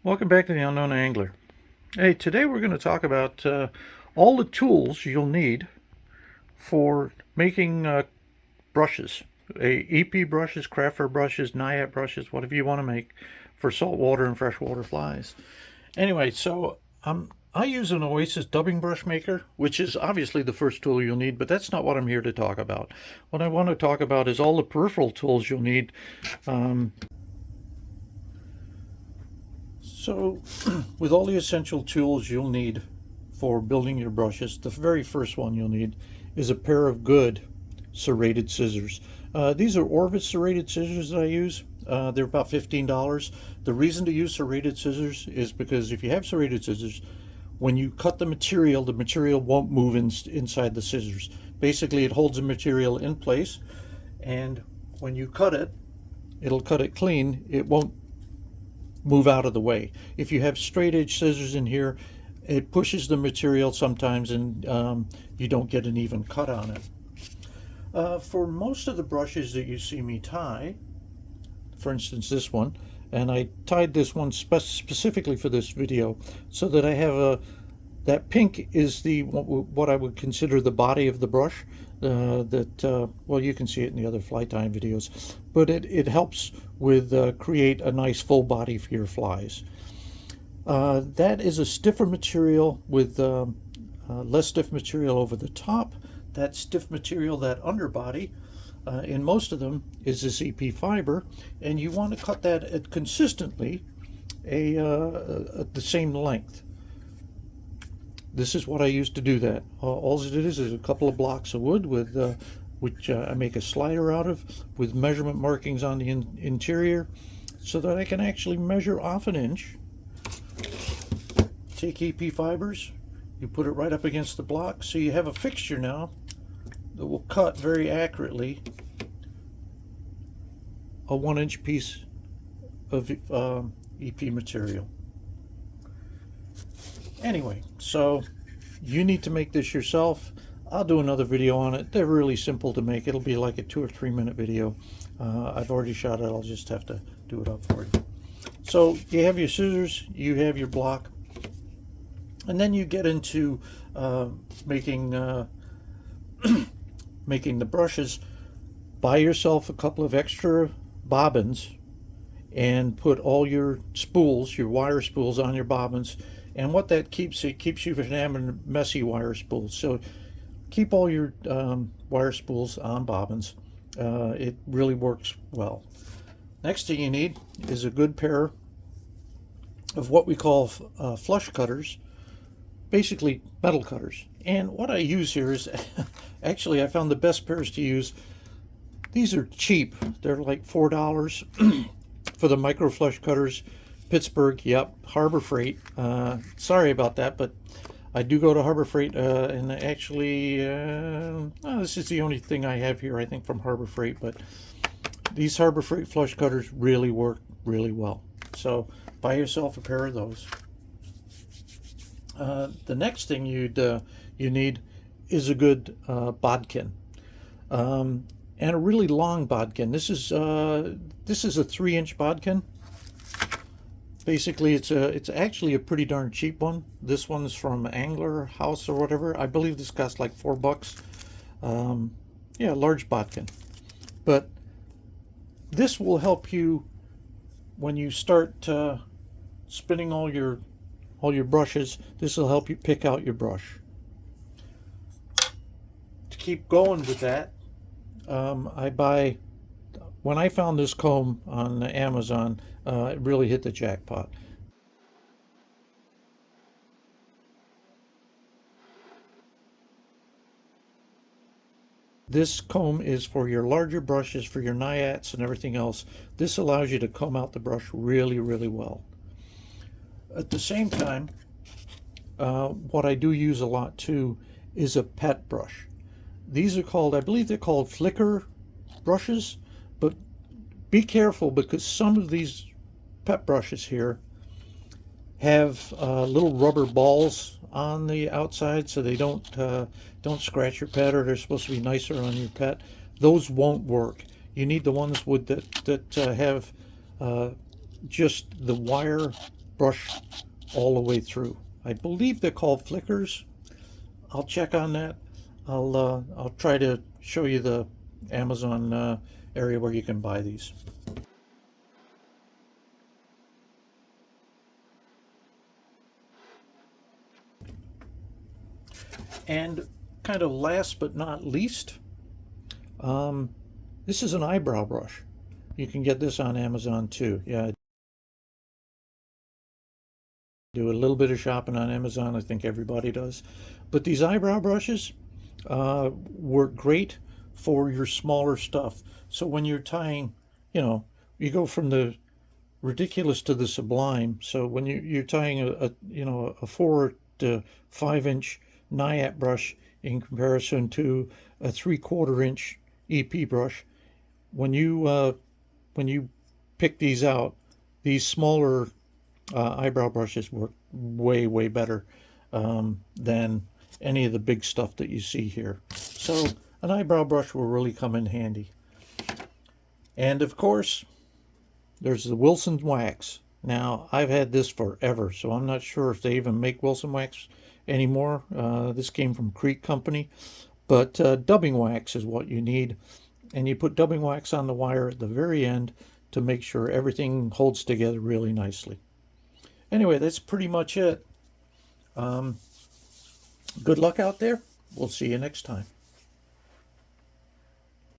Welcome back to the Unknown Angler. Hey, today we're going to talk about all the tools you'll need for making brushes. EP brushes, Crafter brushes, Naiad brushes, whatever you want to make for saltwater and freshwater flies. Anyway, I use an Oasis dubbing brush maker, which is obviously the first tool you'll need, but that's not what I'm here to talk about. What I want to talk about is all the peripheral tools you'll need. So, with all the essential tools you'll need for building your brushes, the very first one you'll need is a pair of good serrated scissors. These are Orvis serrated scissors that I use. They're about $15. The reason to use serrated scissors is because if you have serrated scissors, when you cut the material won't move inside the scissors. Basically, it holds the material in place, and when you cut it, it'll cut it clean. It won't move out of the way. If you have straight edge scissors in here, it pushes the material sometimes, and you don't get an even cut on it. For most of the brushes that you see me tie, for instance this one, and I tied this one specifically for this video so that I have that pink is what I would consider the body of the brush. Well, you can see it in the other fly tying videos, but it helps with create a nice full body for your flies. That is a stiffer material with less stiff material over the top. That stiff material, that underbody, in most of them is this EP fiber, and you want to cut that at consistently at the same length. This is what I used to do that. All it is a couple of blocks of wood with which I make a slider out of with measurement markings on the interior so that I can actually measure off an inch. Take EP fibers, you put it right up against the block, so you have a fixture now that will cut very accurately a 1-inch piece of EP material. Anyway, so you need to make this yourself. I'll do another video on it. They're really simple to make. It'll be like a 2 or 3 minute video. I've already shot it. I'll just have to do it up for you. So you have your scissors, you have your block, and then you get into making making the brushes. Buy yourself a couple of extra bobbins and put all your spools, your wire spools, on your bobbins. And what that keeps, it keeps you from having messy wire spools. So keep all your wire spools on bobbins. It really works well. Next thing you need is a good pair of what we call flush cutters, basically metal cutters. And what I use here is, actually I found the best pairs to use. These are cheap. They're like $4 for the micro flush cutters. Pittsburgh, yep, Harbor Freight. Sorry about that, but I do go to Harbor Freight, and actually, this is the only thing I have here, I think, from Harbor Freight, but these Harbor Freight flush cutters really work really well. So buy yourself a pair of those. The next thing you need is a good bodkin, and a really long bodkin. This is a 3-inch bodkin. Basically, it's actually a pretty darn cheap one. This one's from Angler House or whatever. I believe this costs like $4. Yeah, large bodkin. But this will help you when you start spinning all your brushes. This will help you pick out your brush. To keep going with that, when I found this comb on Amazon, it really hit the jackpot. This comb is for your larger brushes, for your Naiads and everything else. This allows you to comb out the brush really, really well. At the same time, what I do use a lot too is a pet brush. These are called, I believe they're called flicker brushes, but be careful because some of these pet brushes here have little rubber balls on the outside, so they don't scratch your pet, or they're supposed to be nicer on your pet. Those won't work. You need the ones with that have just the wire brush all the way through. I believe they're called flickers. I'll check on that. I'll try to show you the Amazon area where you can buy these. And kind of last but not least, this is an eyebrow brush. You can get this on Amazon too. Yeah, I do a little bit of shopping on Amazon. I think everybody does. But these eyebrow brushes work great for your smaller stuff. So when you're tying, you go from the ridiculous to the sublime. So when you're tying a 4 to 5 inch Nyapp brush in comparison to a 3/4 inch EP brush, when you pick these out, these smaller eyebrow brushes work way better than any of the big stuff that you see here. So an eyebrow brush will really come in handy. And of course, there's the Wilson wax. Now, I've had this forever, so I'm not sure if they even make Wilson wax anymore. This came from Creek Company, but dubbing wax is what you need. And you put dubbing wax on the wire at the very end to make sure everything holds together really nicely. Anyway, that's pretty much it. Good luck out there. We'll see you next time.